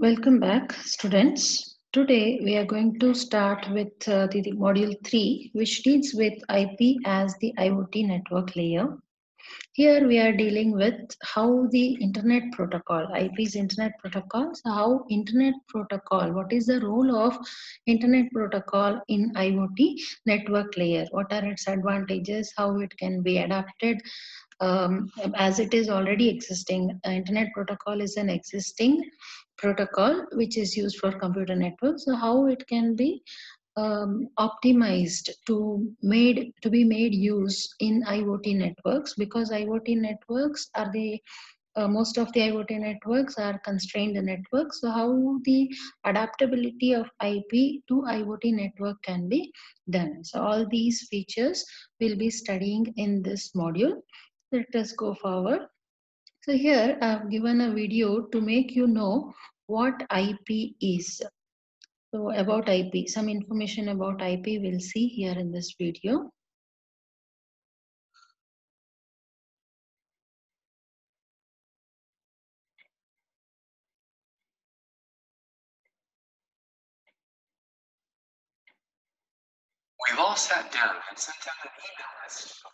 Welcome back, students. Today we are going to start with the module 3, which deals with IP as the IoT network layer. Here we are dealing with how the internet protocol, IP is internet protocol, so how internet protocol, what is the role of internet protocol in IoT network layer, what are its advantages, how it can be adapted as it is already existing. Internet protocol is an existing protocol which is used for computer networks. So how it can be optimized to be made use in IoT networks, because IoT networks are the most of the IoT networks are constrained networks. So how the adaptability of IP to IoT network can be done. So all these features we'll be studying in this module. Let us go forward. So here I've given a video to make you know what IP is. So about IP, some information about IP we'll see here in this video. We've all sat down and sent out an email message before.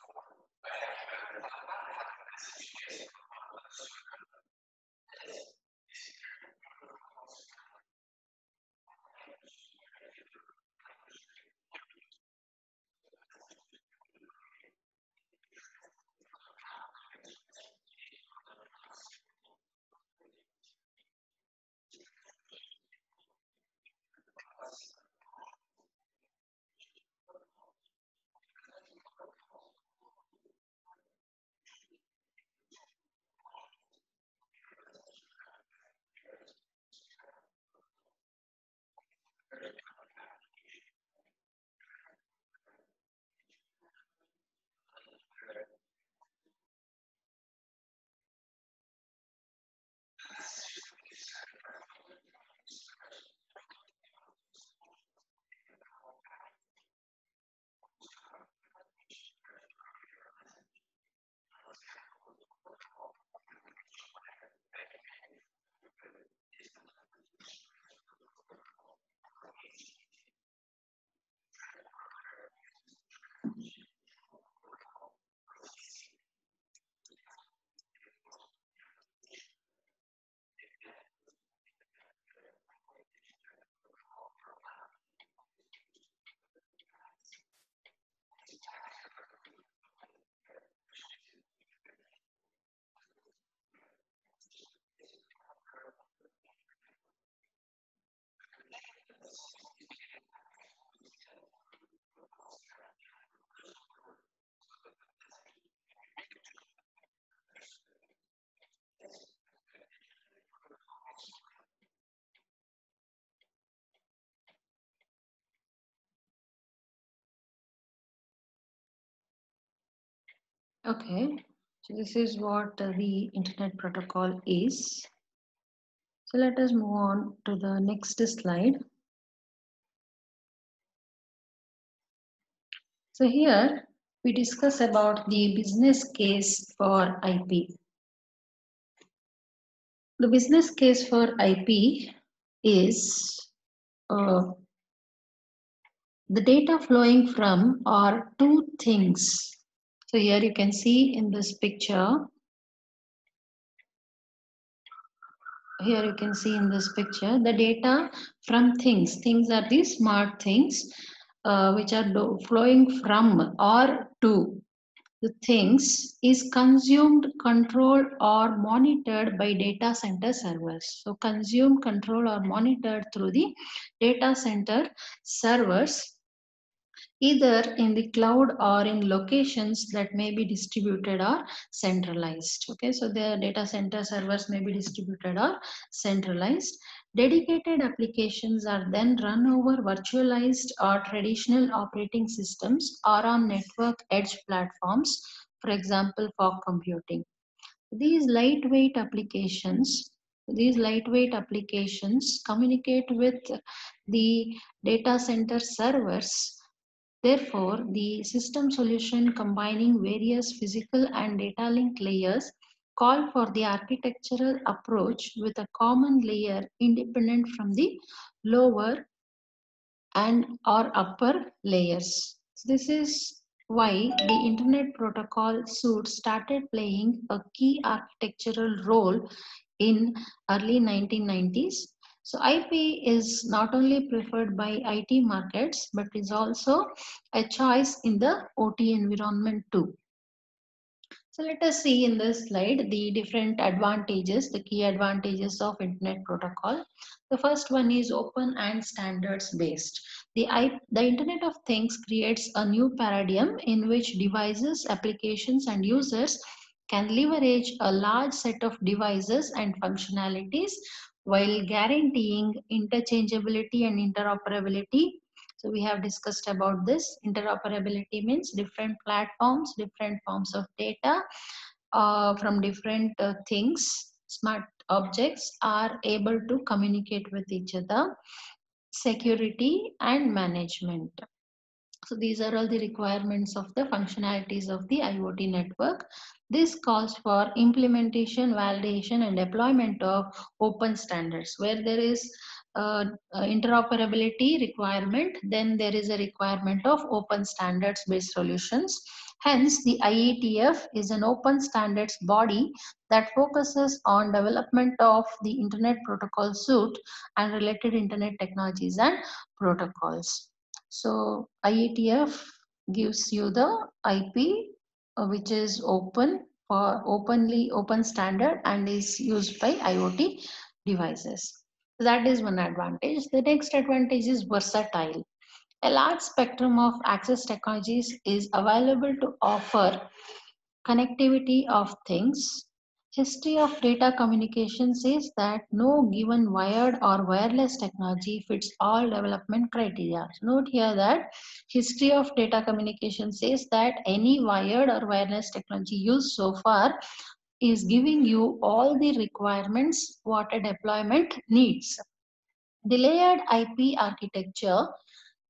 Okay, so this is what the internet protocol is. So let us move on to the next slide. So here we discuss about the business case for IP. The business case for IP is the data flowing from are two things. So here you can see in this picture, the data from things are these smart things which are flowing from or to the things is consumed, controlled or monitored by data center servers. So consumed, controlled or monitored through the data center servers, either in the cloud or in locations that may be distributed or centralized. Okay, so the data center servers may be distributed or centralized. Dedicated applications are then run over virtualized or traditional operating systems or on network edge platforms, for example, fog computing. These lightweight applications communicate with the data center servers. Therefore, the system solution combining various physical and data link layers call for the architectural approach with a common layer independent from the lower and or upper layers. This is why the Internet Protocol suite started playing a key architectural role in early 1990s. So IP is not only preferred by IT markets, but is also a choice in the OT environment too. So let us see in this slide the different advantages, the key advantages of Internet Protocol. The first one is open and standards based. The Internet of Things creates a new paradigm in which devices, applications, and users can leverage a large set of devices and functionalities while guaranteeing interchangeability and interoperability. So we have discussed about this. Interoperability means different platforms, different forms of data from different things, smart objects are able to communicate with each other. Security and management. So these are all the requirements of the functionalities of the IoT network. This calls for implementation, validation, and deployment of open standards. Where there is interoperability requirement, then there is a requirement of open standards based solutions. Hence, the IETF is an open standards body that focuses on development of the Internet Protocol suite and related Internet technologies and protocols. So IETF gives you the IP which is open for open standard and is used by IoT devices. So that is one advantage. The next advantage is versatile. A large spectrum of access technologies is available to offer connectivity of things. History of data communication says that no given wired or wireless technology fits all development criteria. Note here that history of data communication says that any wired or wireless technology used so far is giving you all the requirements what a deployment needs. The layered IP architecture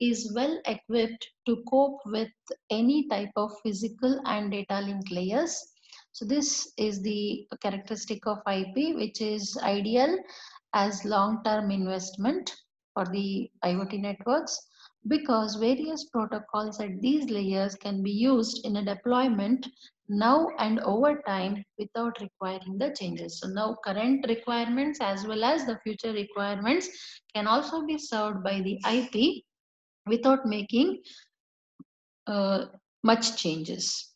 is well equipped to cope with any type of physical and data link layers. So this is the characteristic of IP, which is ideal as long-term investment for the IoT networks because various protocols at these layers can be used in a deployment now and over time without requiring the changes. So now current requirements as well as the future requirements can also be served by the IP without making uh, much changes.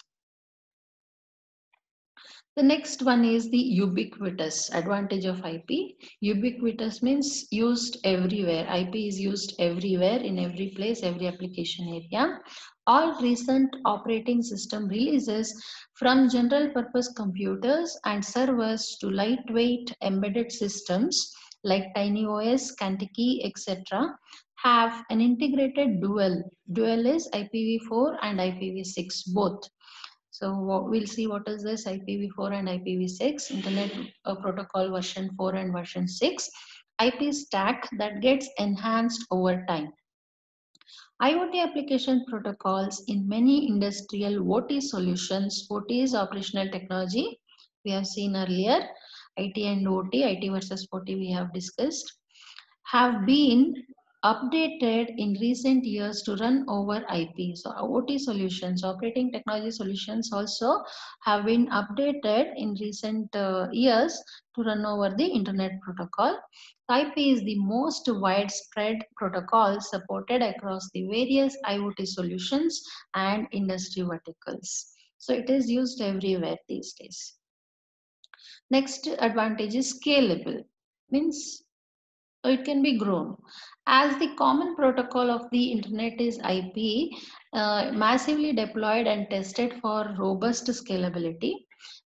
The next one is the ubiquitous advantage of IP. Ubiquitous means used everywhere. IP is used everywhere, in every place, every application area. All recent operating system releases, from general purpose computers and servers to lightweight embedded systems like TinyOS, Kantiki, etc., have an integrated dual. Dual is IPv4 and IPv6 both. So we'll see what is this IPv4 and IPv6, Internet Protocol version 4 and version 6, IP stack that gets enhanced over time. IoT application protocols in many industrial OT solutions, OT is operational technology, we have seen earlier, IT and OT, IT versus OT we have discussed, have been updated in recent years to run over IP. So OT solutions, operating technology solutions also have been updated in recent years to run over the Internet Protocol. IP is the most widespread protocol supported across the various IoT solutions and industry verticals. So it is used everywhere these days. Next advantage is scalable, means it can be grown. As the common protocol of the internet is IP, massively deployed and tested for robust scalability.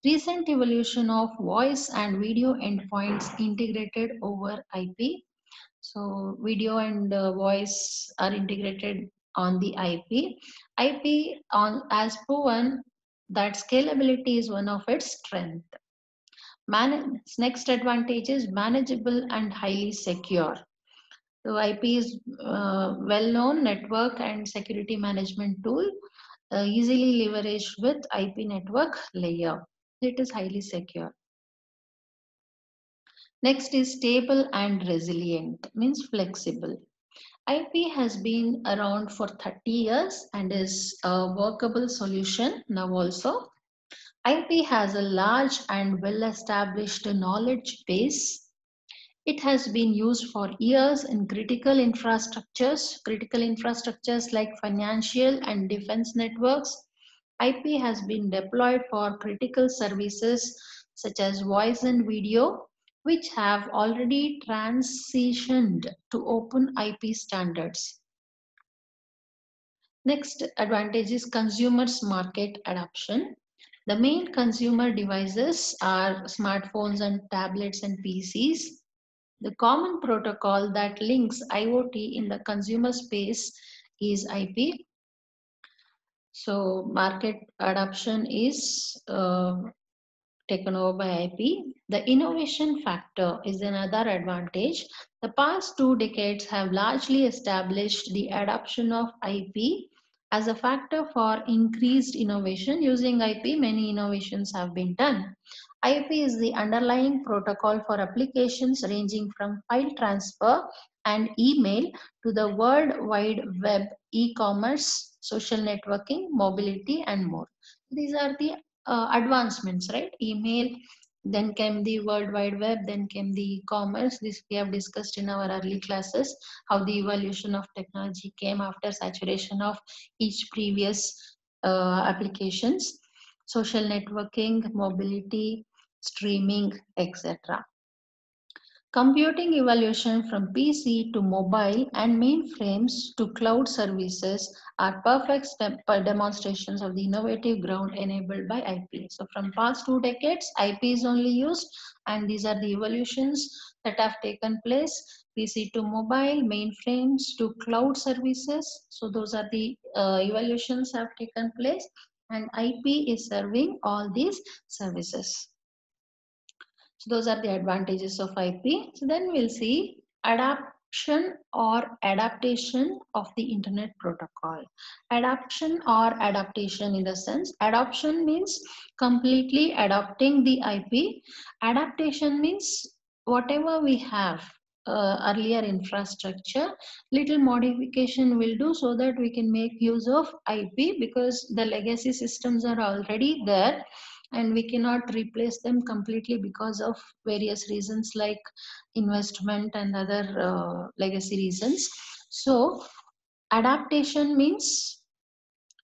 Recent evolution of voice and video endpoints integrated over IP. So video and voice are integrated on the IP. IP on as proven that scalability is one of its strengths. Next advantage is manageable and highly secure. So IP is well-known network and security management tool, easily leveraged with IP network layer. It is highly secure. Next is stable and resilient, means flexible. IP has been around for 30 years and is a workable solution now also. IP has a large and well-established knowledge base. It has been used for years in critical infrastructures like financial and defense networks. IP has been deployed for critical services such as voice and video, which have already transitioned to open IP standards. Next advantage is consumers market adoption. The main consumer devices are smartphones and tablets and PCs. The common protocol that links IoT in the consumer space is IP. So market adoption is taken over by IP. The innovation factor is another advantage. The past 2 decades have largely established the adoption of IP as a factor for increased innovation. Using IP, many innovations have been done. IP is the underlying protocol for applications ranging from file transfer and email to the World Wide Web, e-commerce, social networking, mobility, and more. These are the advancements, right? Email, then came the World Wide Web, then came the e-commerce. This we have discussed in our early classes, how the evolution of technology came after saturation of each previous applications, social networking, mobility, streaming, etc. Computing evolution from PC to mobile and mainframes to cloud services are perfect demonstrations of the innovative ground enabled by IP. So from past 2 decades, IP is only used, and these are the evolutions that have taken place. PC to mobile, mainframes to cloud services. So those are the evolutions have taken place, and IP is serving all these services. So those are the advantages of IP. So then we'll see adaptation or adaptation of the internet protocol. Adaptation or adaptation, in the sense, adoption means completely adopting the IP. Adaptation means whatever we have earlier infrastructure, little modification will do so that we can make use of IP, because the legacy systems are already there and we cannot replace them completely because of various reasons like investment and other legacy reasons. So adaptation means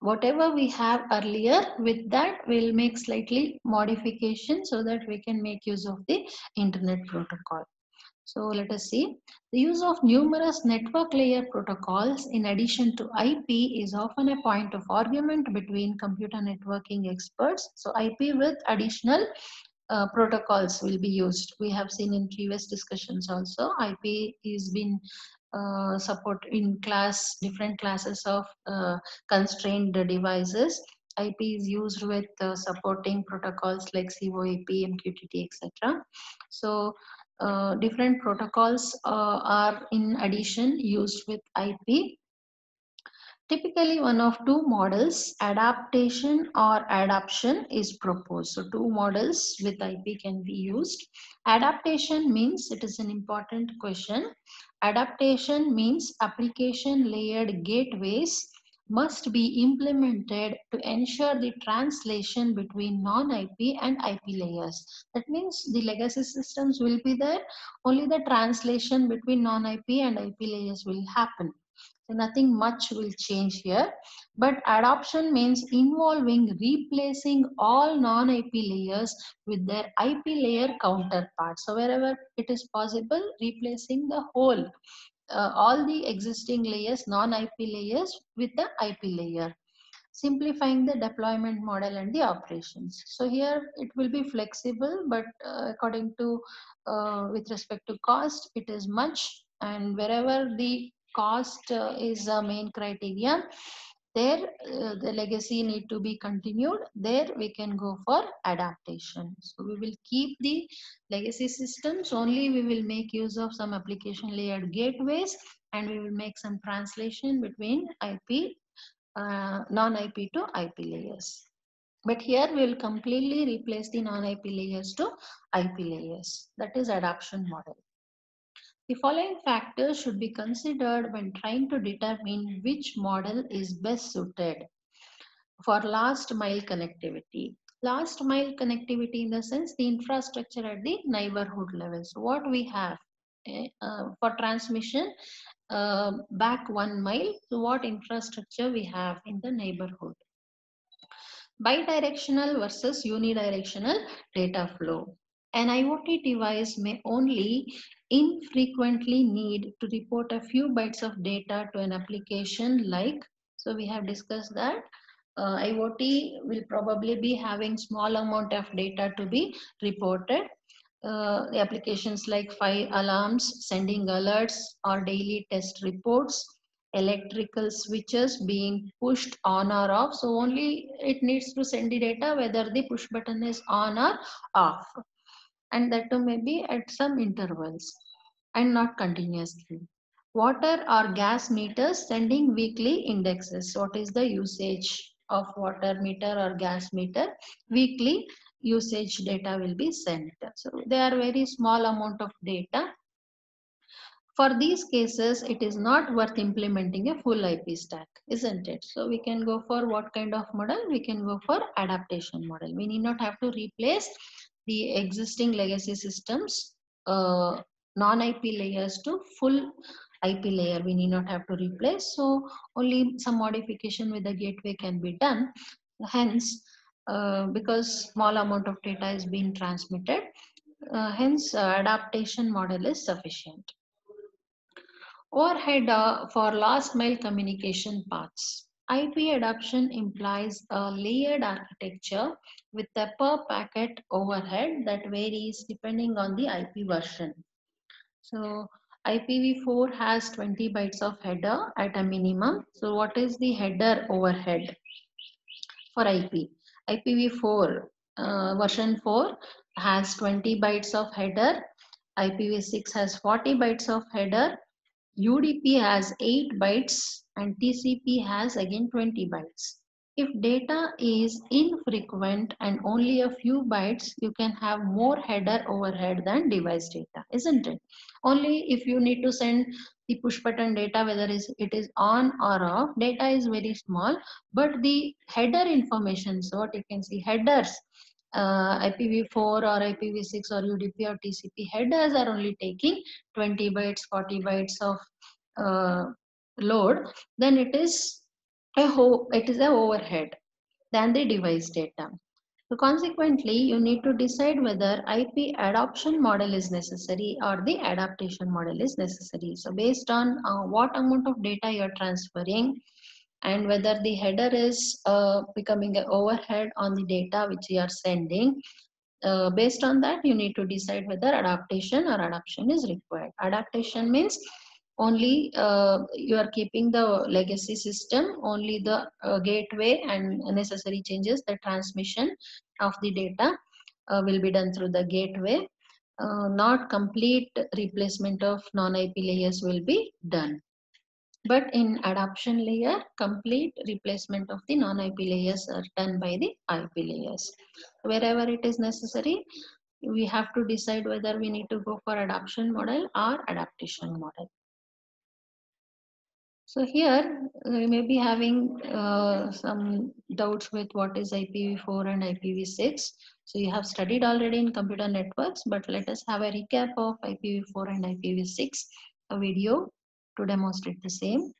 whatever we have earlier, with that we'll make slightly modification so that we can make use of the internet protocol. So let us see. The use of numerous network layer protocols in addition to IP is often a point of argument between computer networking experts. So IP with additional protocols will be used. We have seen in previous discussions also, IP is been support in different classes of constrained devices. IP is used with supporting protocols like CoAP, MQTT, etc. So different protocols are in addition used with IP. Typically, one of two models, adaptation or adaption, is proposed. So two models with IP can be used. Adaptation means, it is an important question. Adaptation means application layered gateways must be implemented to ensure the translation between non-IP and IP layers. That means the legacy systems will be there, only the translation between non-IP and IP layers will happen. So nothing much will change here. But adoption means involving replacing all non-IP layers with their IP layer counterparts. So wherever it is possible, replacing the whole, all the existing layers, non-IP layers, with the IP layer, simplifying the deployment model and the operations. So here it will be flexible, but according to with respect to cost, it is much, and wherever the cost is a main criteria, there the legacy need to be continued, there we can go for adaptation. So we will keep the legacy systems, only we will make use of some application layered gateways, and we will make some translation between IP non-IP to IP layers. But here we will completely replace the non-IP layers to IP layers. That is adoption model. The following factors should be considered when trying to determine which model is best suited for last mile connectivity. Last mile connectivity in the sense the infrastructure at the neighborhood level. So what we have for transmission back 1 mile, so what infrastructure we have in the neighborhood. Bidirectional versus unidirectional data flow. An IoT device may only infrequently need to report a few bytes of data to an application like, so we have discussed that IoT will probably be having small amount of data to be reported. The applications like fire alarms, sending alerts or daily test reports, electrical switches being pushed on or off. So only it needs to send the data whether the push button is on or off. And that too may be at some intervals and not continuously. Water or gas meters sending weekly indexes. What is the usage of water meter or gas meter? Weekly usage data will be sent. So they are very small amount of data. For these cases, it is not worth implementing a full IP stack, isn't it? So we can go for what kind of model? We can go for adaptation model. We need not have to replace the existing legacy systems, non-IP layers to full IP layer. We need not have to replace. So only some modification with the gateway can be done. Hence, because small amount of data is being transmitted, adaptation model is sufficient. Overhead for last mile communication paths. IP adoption implies a layered architecture with a per packet overhead that varies depending on the IP version. So IPv4 has 20 bytes of header at a minimum. So what is the header overhead for IP? IPv4 version 4 has 20 bytes of header. IPv6 has 40 bytes of header. UDP has 8 bytes and TCP has again 20 bytes. If data is infrequent and only a few bytes, you can have more header overhead than device data, isn't it? Only if you need to send the push button data, whether it is on or off, data is very small, but the header information, so what you can see, headers, IPv4 or IPv6 or UDP or TCP headers are only taking 20 bytes, 40 bytes of load, then it is a overhead than the device data. So consequently, you need to decide whether IP adoption model is necessary or the adaptation model is necessary. So based on what amount of data you are transferring and whether the header is becoming an overhead on the data which you are sending, based on that you need to decide whether adaptation or adoption is required. Adaptation means only you are keeping the legacy system, only the gateway and necessary changes, the transmission of the data will be done through the gateway, not complete replacement of non-IP layers will be done. But in adoption layer, complete replacement of the non-IP layers are done by the IP layers. Wherever it is necessary, we have to decide whether we need to go for adoption model or adaptation model. So here we may be having some doubts with what is IPv4 and IPv6. So you have studied already in computer networks, but let us have a recap of IPv4 and IPv6, a video to demonstrate the same.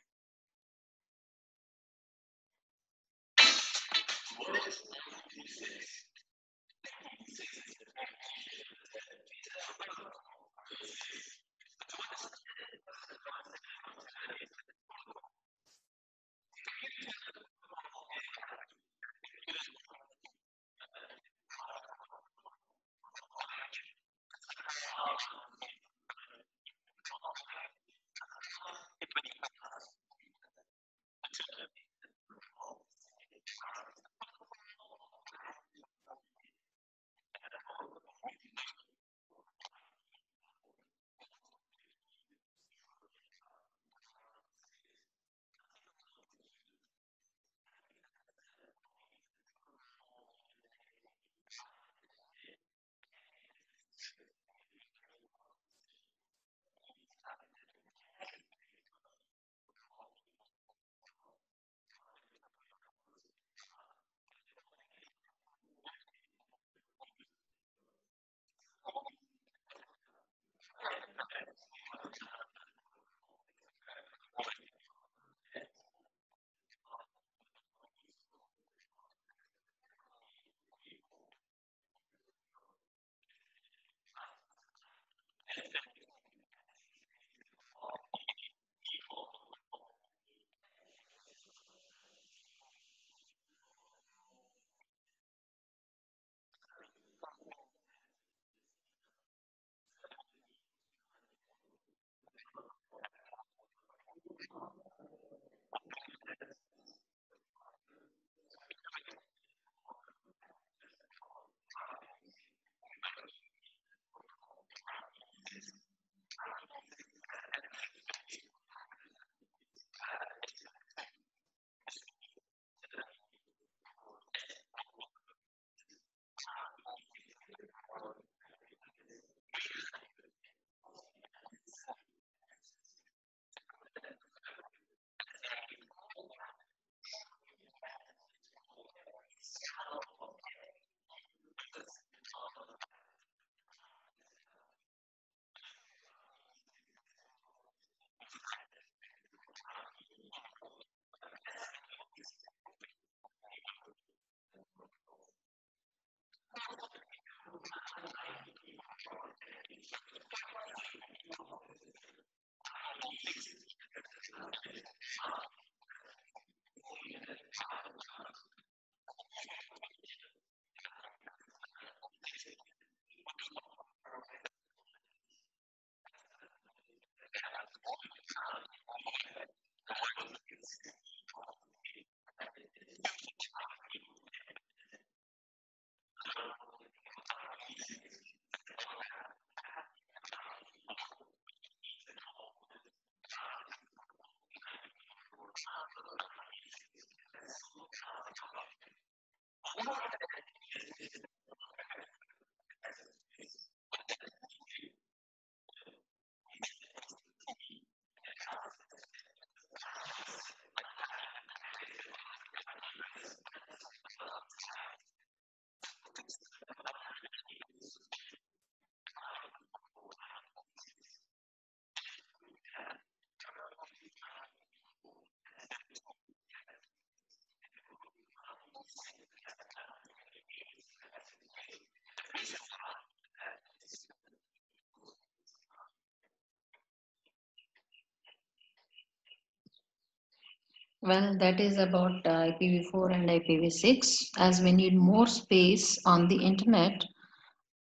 Well, that is about IPv4 and IPv6. As we need more space on the internet,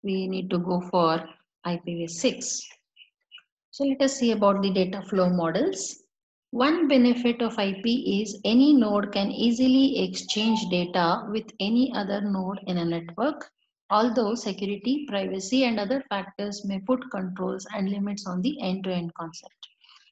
we need to go for IPv6. So let us see about the data flow models. One benefit of IP is any node can easily exchange data with any other node in a network, although security, privacy, and other factors may put controls and limits on the end-to-end concept.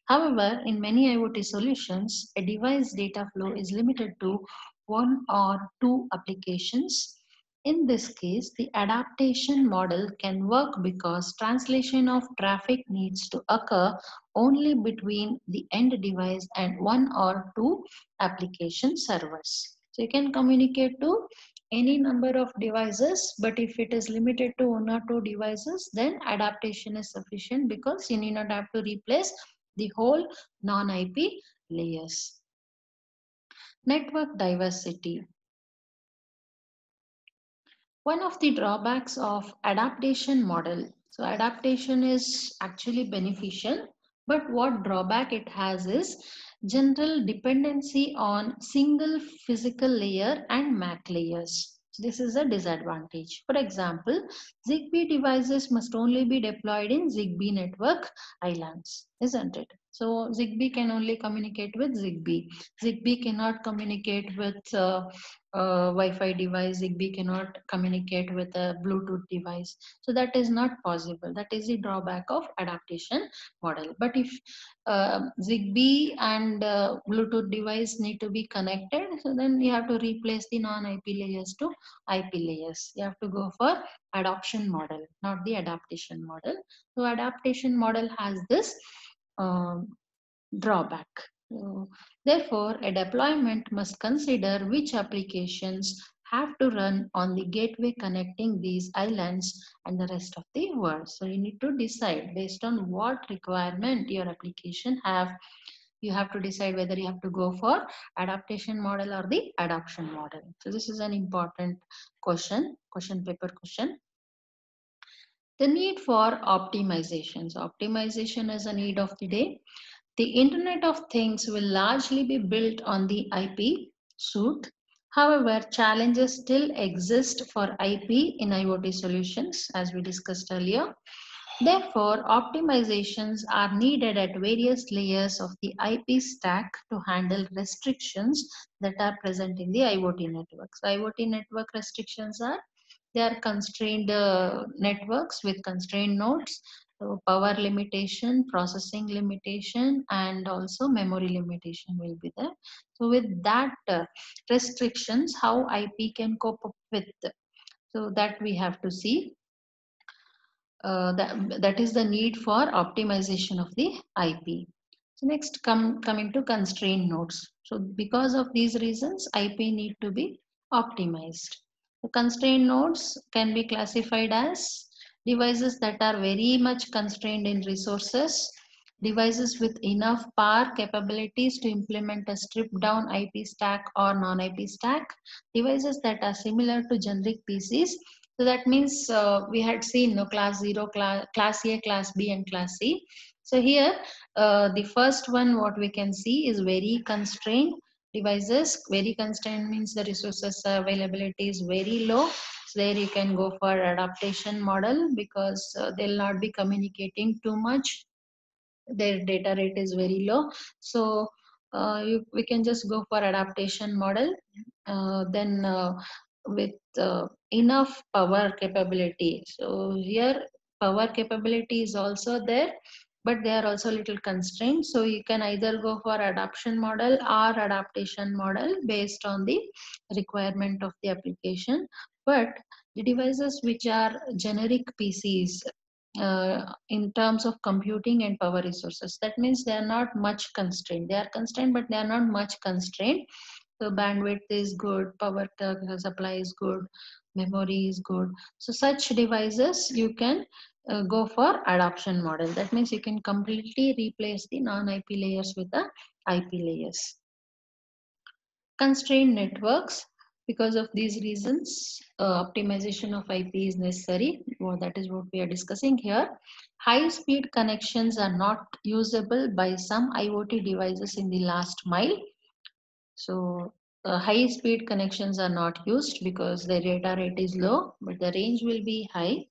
However, in many IoT solutions, a device data flow is limited to one or two applications. In this case, the adaptation model can work because translation of traffic needs to occur only between the end device and one or two application servers. So you can communicate to any number of devices, but if it is limited to one or two devices, then adaptation is sufficient because you need not have to replace the whole non-IP layers. Network diversity. One of the drawbacks of adaptation model. So adaptation is actually beneficial, but what drawback it has is general dependency on single physical layer and MAC layers. So this is a disadvantage. For example, ZigBee devices must only be deployed in ZigBee network islands, isn't it? So ZigBee can only communicate with ZigBee. ZigBee cannot communicate with Wi-Fi device. ZigBee cannot communicate with a Bluetooth device. So that is not possible. That is the drawback of adaptation model. But if ZigBee and Bluetooth device need to be connected, so then you have to replace the non-IP layers to IP layers. You have to go for adoption model, not the adaptation model. So adaptation model has this drawback. Therefore, a deployment must consider which applications have to run on the gateway connecting these islands and the rest of the world. So you need to decide based on what requirement your application have. You have to decide whether you have to go for adaptation model or the adoption model. So this is an important question paper question. The need for optimization. So optimization is a need of the day. The Internet of Things will largely be built on the IP suite. However, challenges still exist for IP in IoT solutions, as we discussed earlier. Therefore, optimizations are needed at various layers of the IP stack to handle restrictions that are present in the IoT networks. IoT network restrictions are they are constrained networks with constrained nodes, so power limitation, processing limitation, and also memory limitation will be there. So with that restrictions, how IP can cope up with, so that we have to see. That is the need for optimization of the IP. So next coming to constrained nodes. So because of these reasons, IP need to be optimized. The constrained nodes can be classified as devices that are very much constrained in resources, devices with enough power capabilities to implement a stripped down IP stack or non-IP stack, devices that are similar to generic PCs So that means we had seen no class 0, class A, class B, and class C. So here the first one what we can see is very constrained devices. Very constrained means the resources availability is very low. So there you can go for adaptation model because they'll not be communicating too much. Their data rate is very low. So we can just go for adaptation model. Then with enough power capability. So here power capability is also there, but they are also little constrained. So you can either go for adaptation model or adaptation model based on the requirement of the application. But the devices which are generic PCs in terms of computing and power resources, that means they are not much constrained. They are constrained, but they are not much constrained. So bandwidth is good, power supply is good, memory is good. So such devices you can go for adoption model. That means you can completely replace the non-IP layers with the IP layers. Constrained networks. Because of these reasons, optimization of IP is necessary. Well, that is what we are discussing here. High speed connections are not usable by some IoT devices in the last mile. So high speed connections are not used because the data rate is low, but the range will be high.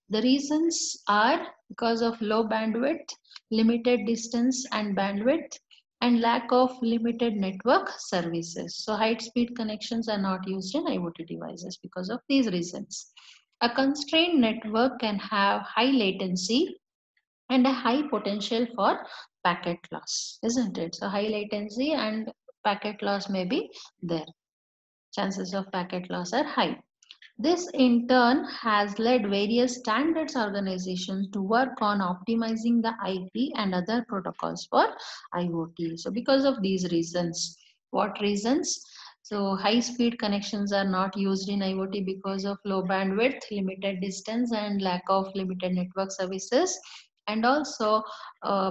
The reasons are because of low bandwidth, limited distance and bandwidth, and lack of limited network services. So high speed connections are not used in IoT devices because of these reasons. A constrained network can have high latency and a high potential for packet loss, isn't it? So high latency and packet loss may be there. Chances of packet loss are high. This in turn has led various standards organizations to work on optimizing the IP and other protocols for IoT. So because of these reasons, what reasons? So high speed connections are not used in IoT because of low bandwidth, limited distance and lack of limited network services. And also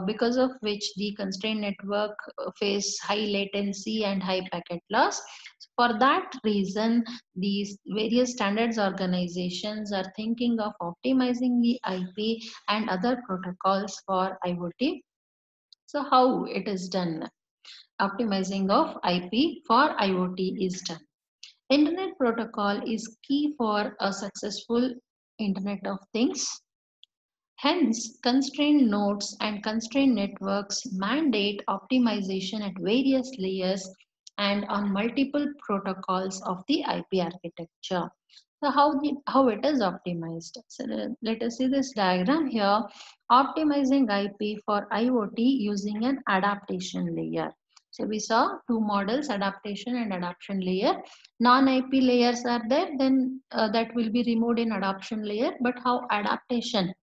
because of which the constrained network face high latency and high packet loss. For that reason, these various standards organizations are thinking of optimizing the IP and other protocols for IoT. So how it is done? Optimizing of IP for IoT is done. Internet protocol is key for a successful Internet of Things. Hence, constrained nodes and constrained networks mandate optimization at various layers and on multiple protocols of the IP architecture. So how it is optimized? So let us see this diagram here. Optimizing IP for IoT using an adaptation layer. So we saw two models, adaptation and adoption layer. Non-IP layers are there, then that will be removed in adoption layer. But how adaptation?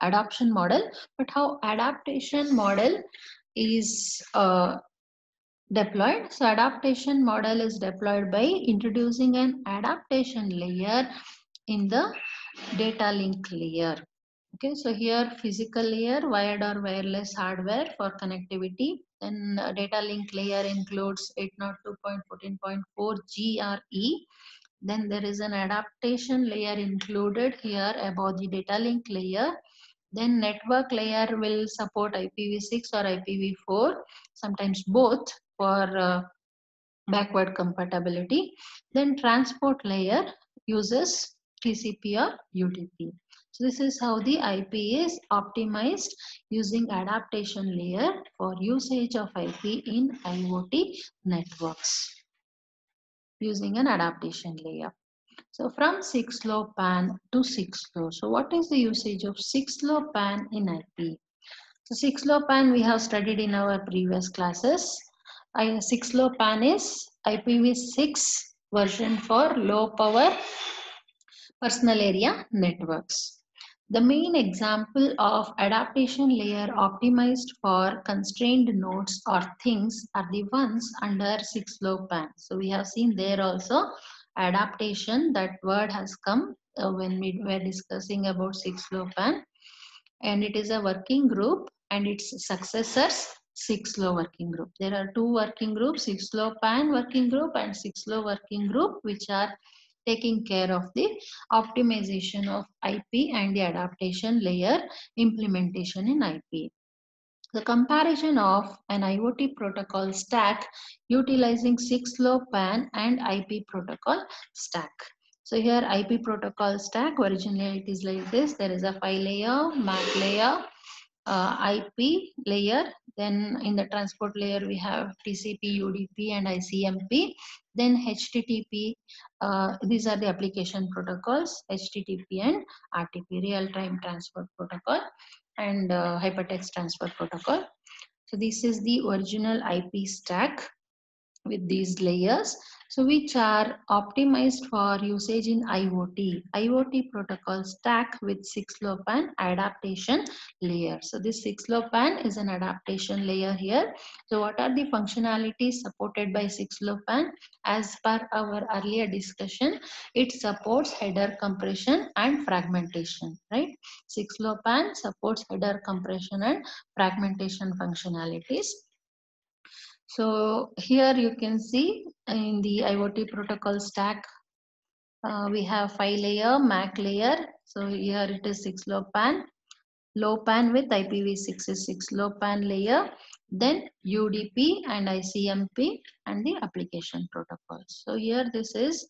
Adoption model, but how adaptation model is deployed. So adaptation model is deployed by introducing an adaptation layer in the data link layer. Okay, so here physical layer, wired or wireless hardware for connectivity. Then data link layer includes 802.14.4 GRE. Then there is an adaptation layer included here above the data link layer. Then network layer will support IPv6 or IPv4, sometimes both for backward compatibility. Then transport layer uses TCP or UDP. So this is how the IP is optimized using adaptation layer for usage of IP in IoT networks using an adaptation layer. So from 6LoWPAN to 6Low. So what is the usage of 6LoWPAN in IP? So 6LoWPAN we have studied in our previous classes. 6LoWPAN is IPv6 version for low power personal area networks. The main example of adaptation layer optimized for constrained nodes or things are the ones under 6LoWPAN. So we have seen there also adaptation, that word has come when we were discussing about 6LoWPAN, and it is a working group and its successors 6Low working group. There are two working groups, 6LoWPAN working group and 6Low working group, which are taking care of the optimization of IP and the adaptation layer implementation in IP. The comparison of an IoT protocol stack utilizing 6LoWPAN and IP protocol stack. So here IP protocol stack, originally it is like this. There is a file layer, MAC layer, IP layer. Then in the transport layer, we have TCP, UDP and ICMP. Then HTTP, these are the application protocols, HTTP and RTP, real-time transfer protocol, and hypertext transfer protocol. So this is the original IP stack with these layers, so which are optimized for usage in IoT protocol stack with 6LoWPAN adaptation layer. So this 6LoWPAN is an adaptation layer here. So what are the functionalities supported by 6LoWPAN? As per our earlier discussion, it supports header compression and fragmentation, right? 6LoWPAN supports header compression and fragmentation functionalities. So here you can see in the IoT protocol stack, we have file layer, MAC layer. So here it is 6LoWPAN. LoWPAN with IPv6 is 6LoWPAN layer. Then UDP and ICMP and the application protocols. So here this is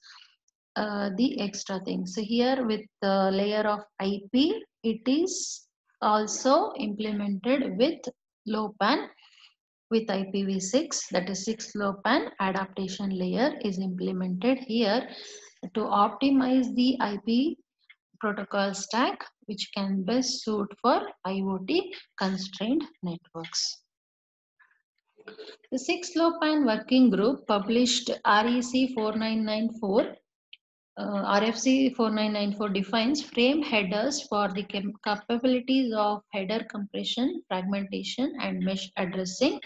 the extra thing. So here with the layer of IP, it is also implemented with LoWPAN with IPv6, that is 6LoWPAN adaptation layer is implemented here to optimize the IP protocol stack, which can best suit for IoT constrained networks. The 6LoWPAN working group published REC 4994. RFC 4994 defines frame headers for the capabilities of header compression, fragmentation, and mesh addressing.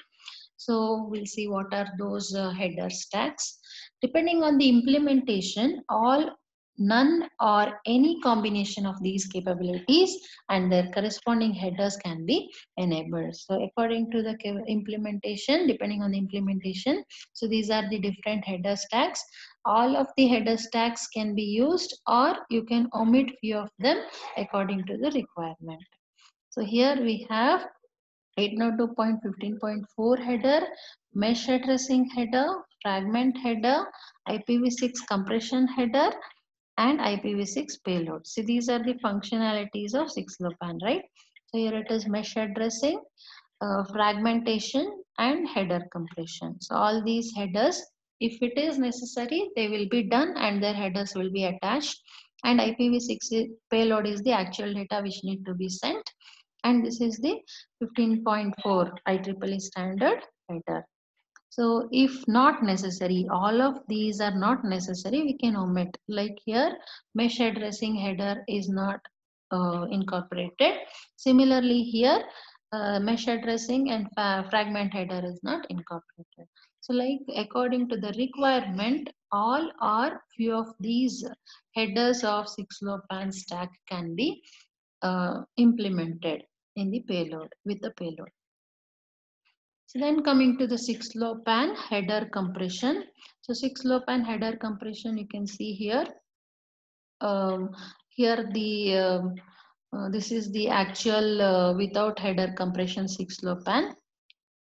So we'll see what are those header stacks. Depending on the implementation, all, none, or any combination of these capabilities and their corresponding headers can be enabled. So according to the implementation, depending on the implementation, so these are the different header stacks. All of the header stacks can be used, or you can omit few of them according to the requirement. So here we have 802.15.4 header, mesh addressing header, fragment header, IPv6 compression header, and IPv6 payload. See, these are the functionalities of 6LoWPAN, right? So here it is mesh addressing, fragmentation, and header compression. So all these headers, if it is necessary, they will be done and their headers will be attached. And IPv6 payload is the actual data which need to be sent. And this is the 15.4 IEEE standard header. So if not necessary, all of these are not necessary, we can omit. Like here, mesh addressing header is not incorporated. Similarly here, mesh addressing and fragment header is not incorporated. So like according to the requirement, all or few of these headers of 6LoWPAN stack can be implemented in the payload with the payload. So then coming to the 6LoWPAN header compression. So 6LoWPAN header compression, you can see here. Here the this is the actual without header compression 6LoWPAN.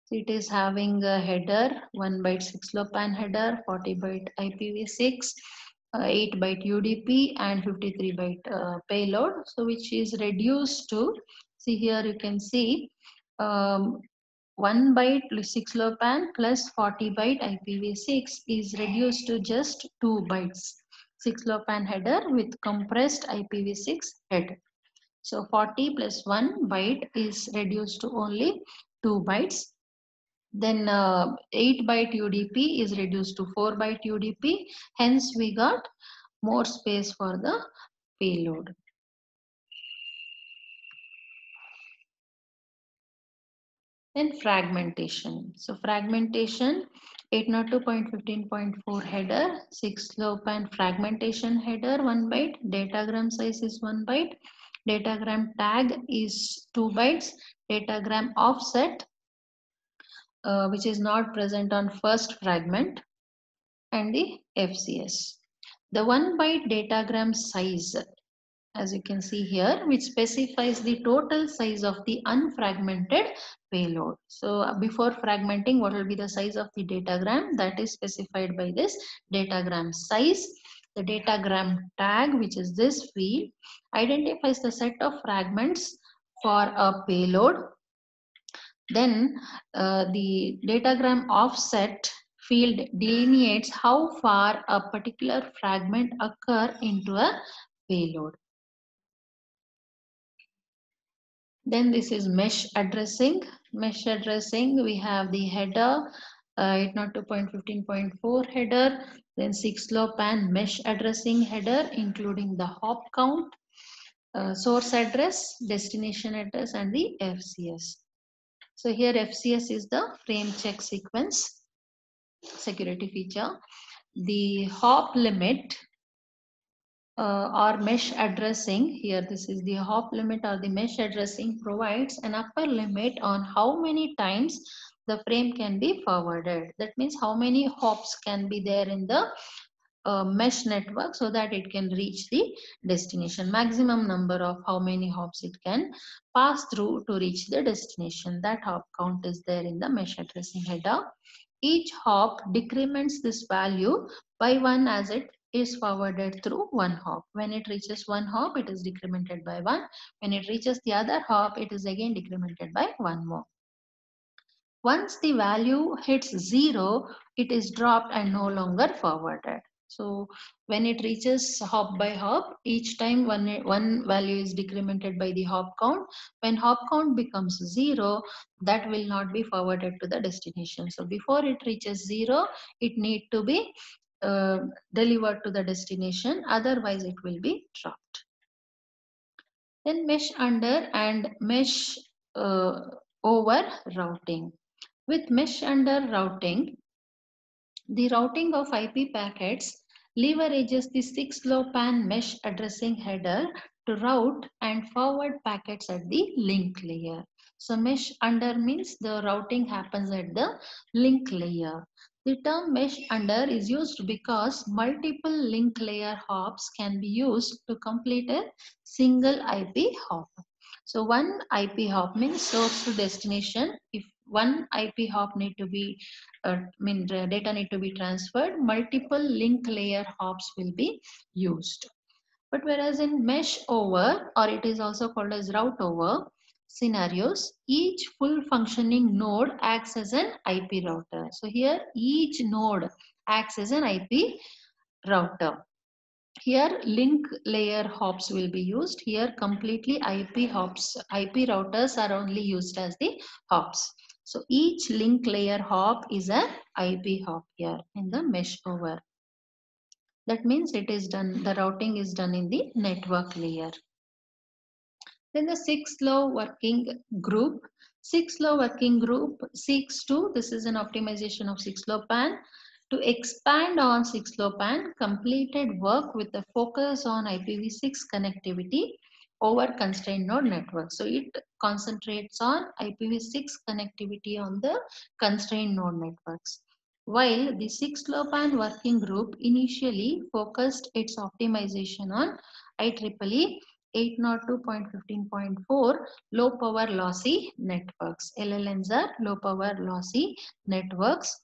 So it is having a header, 1 byte 6LoWPAN header, 40 byte IPv6, 8 byte UDP, and 53 byte payload. So which is reduced to, see here you can see 1 byte 6LoWPAN plus 40 byte IPv6 is reduced to just 2 bytes 6LoWPAN header with compressed IPv6 head. So 40 plus 1 byte is reduced to only 2 bytes. Then 8 byte UDP is reduced to 4 byte UDP. Hence we got more space for the payload. Then fragmentation. So fragmentation, 802.15.4 header, 6LoWPAN fragmentation header 1 byte, datagram size is 1 byte, datagram tag is 2 bytes, datagram offset which is not present on first fragment, and the FCS. The 1 byte datagram size, as you can see here, which specifies the total size of the unfragmented payload. So before fragmenting, what will be the size of the datagram? That is specified by this datagram size. The datagram tag, which is this field, identifies the set of fragments for a payload. Then the datagram offset field delineates how far a particular fragment occur into a payload. Then this is mesh addressing. Mesh addressing, we have the header, 802.15.4 header, then 6LoWPAN mesh addressing header, including the hop count, source address, destination address, and the FCS. So here FCS is the frame check sequence security feature. The hop limit or mesh addressing, here this is the hop limit or the mesh addressing, provides an upper limit on how many times the frame can be forwarded. That means how many hops can be there in the mesh network so that it can reach the destination. Maximum number of how many hops it can pass through to reach the destination. That hop count is there in the mesh addressing header. Each hop decrements this value by 1 as it is forwarded through one hop. When it reaches one hop, it is decremented by 1. When it reaches the other hop, it is again decremented by 1 more. Once the value hits 0, it is dropped and no longer forwarded. So when it reaches hop by hop, each time one value is decremented by the hop count. When hop count becomes 0, that will not be forwarded to the destination. So before it reaches 0, it need to be delivered to the destination, otherwise it will be dropped. Then mesh under and mesh over routing. With mesh under routing, the routing of IP packets leverages the 6LoWPAN mesh addressing header to route and forward packets at the link layer. So mesh under means the routing happens at the link layer. The term mesh under is used because multiple link layer hops can be used to complete a single IP hop. So one IP hop means source to destination. If one IP hop need to be data need to be transferred, multiple link layer hops will be used. But whereas in mesh over, or it is also called as route over scenarios, each full functioning node acts as an IP router. So here each node acts as an IP router. Here link layer hops will be used. Here completely IP hops, IP routers are only used as the hops. So each link layer hop is an IP hop here in the mesh over. That means it is done, the routing is done in the network layer. Then the 6LoW working group. 6LoW working group seeks to, this is an optimization of 6LoWPAN, to expand on 6LoWPAN, completed work with a focus on IPv6 connectivity over constrained node network. So it concentrates on IPv6 connectivity on the constrained node networks. While the 6LoWPAN working group initially focused its optimization on IEEE 802.15.4 low power lossy networks. LLNs are low power lossy networks.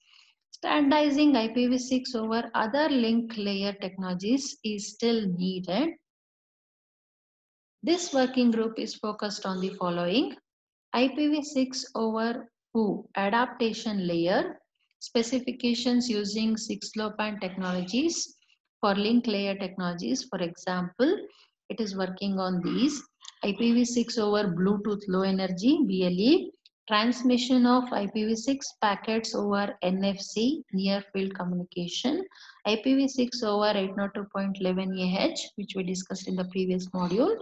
Standardizing IPv6 over other link layer technologies is still needed. This working group is focused on the following: IPv6 over WHO adaptation layer, specifications using 6LoWPAN technologies for link layer technologies. For example, it is working on these: IPv6 over Bluetooth low energy BLE, transmission of IPv6 packets over NFC near field communication, IPv6 over 802.11 AH, which we discussed in the previous module,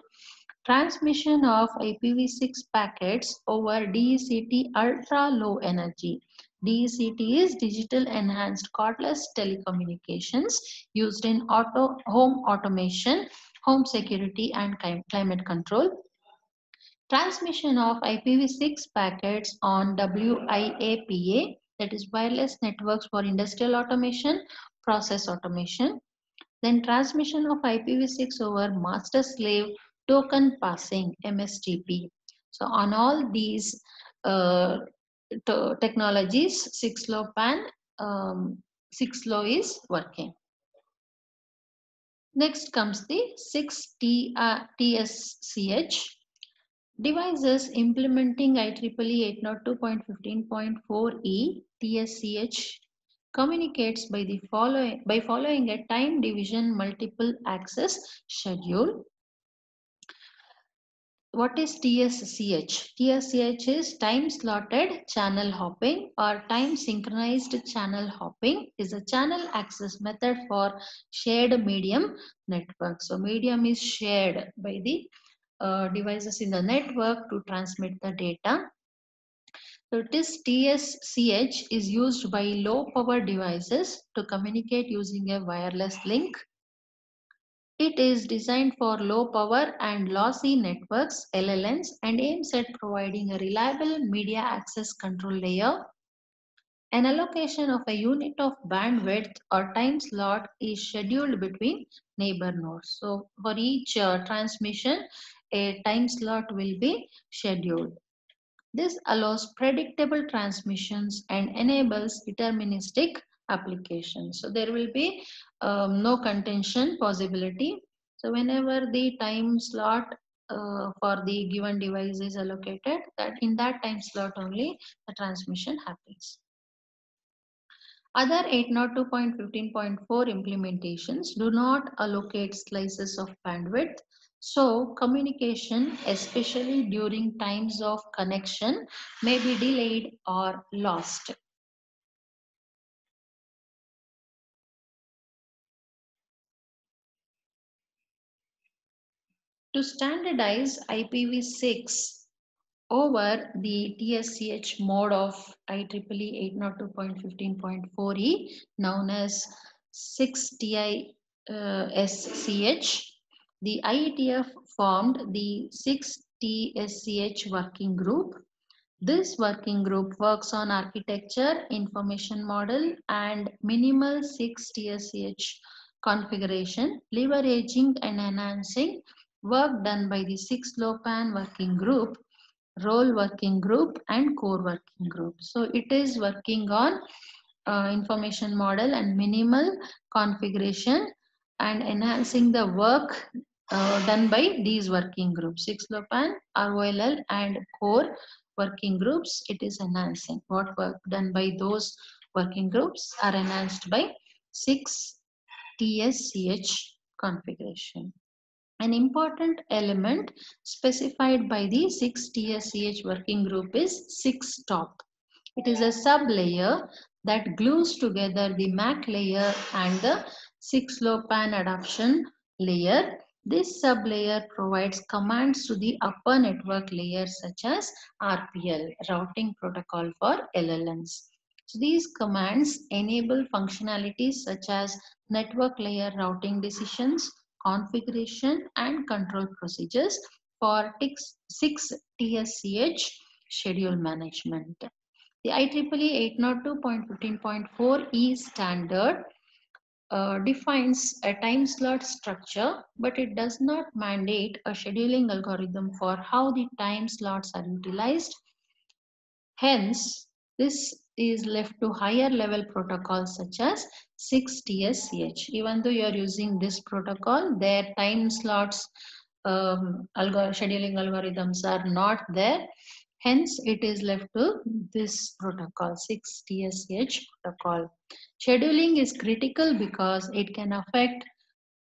transmission of IPv6 packets over DECT ultra low energy. DECT is digital enhanced cordless telecommunications used in home automation, home security and climate control. Transmission of IPv6 packets on WIA-PA, that is wireless networks for industrial automation, process automation. Then transmission of IPv6 over master slave token passing MSTP. So on all these technologies, 6LoWPAN 6Low is working. Next comes the 6TSCH. Devices implementing IEEE 802.15.4e TSCH communicates by following a time division multiple access schedule. What is TSCH? TSCH is time slotted channel hopping or time synchronized channel hopping. Is a channel access method for shared medium network. So medium is shared by the devices in the network to transmit the data. So this TSCH is used by low power devices to communicate using a wireless link. It is designed for low power and lossy networks (LLNs) and aims at providing a reliable media access control layer. An allocation of a unit of bandwidth or time slot is scheduled between neighbor nodes. So for each transmission, a time slot will be scheduled. This allows predictable transmissions and enables deterministic applications. So there will be no contention possibility. So whenever the time slot for the given device is allocated, that in that time slot only the transmission happens. Other 802.15.4 implementations do not allocate slices of bandwidth, so communication, especially during times of connection, may be delayed or lost. To standardize IPv6 over the TSCH mode of IEEE 802.15.4e known as 6TISCH, the IETF formed the 6TSCH working group. This working group works on architecture, information model, and minimal 6TSCH configuration, leveraging and enhancing work done by the 6LoWPAN working group, role working group, and core working group. So it is working on information model and minimal configuration and enhancing the work done by these working groups, 6LoWPAN, ROLL, and core working groups. It is enhancing what work done by those working groups are enhanced by 6TSCH configuration. An important element specified by the 6TSCH working group is 6TOP. It is a sub-layer that glues together the MAC layer and the 6LoWPAN adoption layer. This sub-layer provides commands to the upper network layer such as RPL, routing protocol for LLNs. So these commands enable functionalities such as network layer routing decisions, configuration, and control procedures for 6TSCH schedule management. The IEEE 802.15.4e standard defines a time slot structure, but it does not mandate a scheduling algorithm for how the time slots are utilized. Hence, this is left to higher level protocols such as 6TSCH. Even though you are using this protocol, their time slots scheduling algorithms are not there. Hence, it is left to this protocol, 6TSCH protocol. Scheduling is critical because it can affect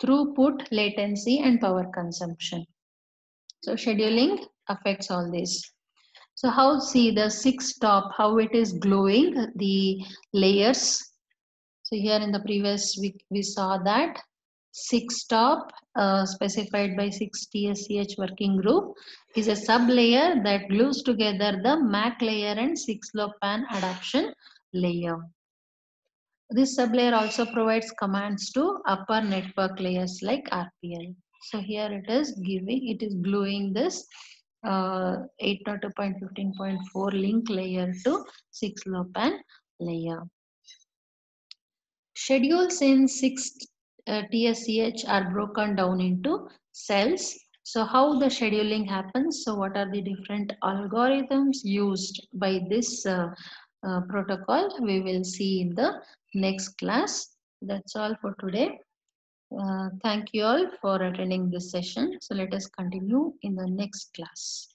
throughput, latency, and power consumption. So scheduling affects all this. So how see the 6TOP, how it is glowing, the layers. So here in the previous week, we saw that 6TOP specified by 6TSCH working group is a sub-layer that glues together the MAC layer and 6LoWPAN adoption layer. This sublayer also provides commands to upper network layers like RPL. So here it is gluing this 802.15.4 link layer to 6LoWPAN layer. Schedules in TSCH are broken down into cells. So how the scheduling happens? So what are the different algorithms used by this protocol? We will see in the next class. That's all for today. Thank you all for attending this session. So let us continue in the next class.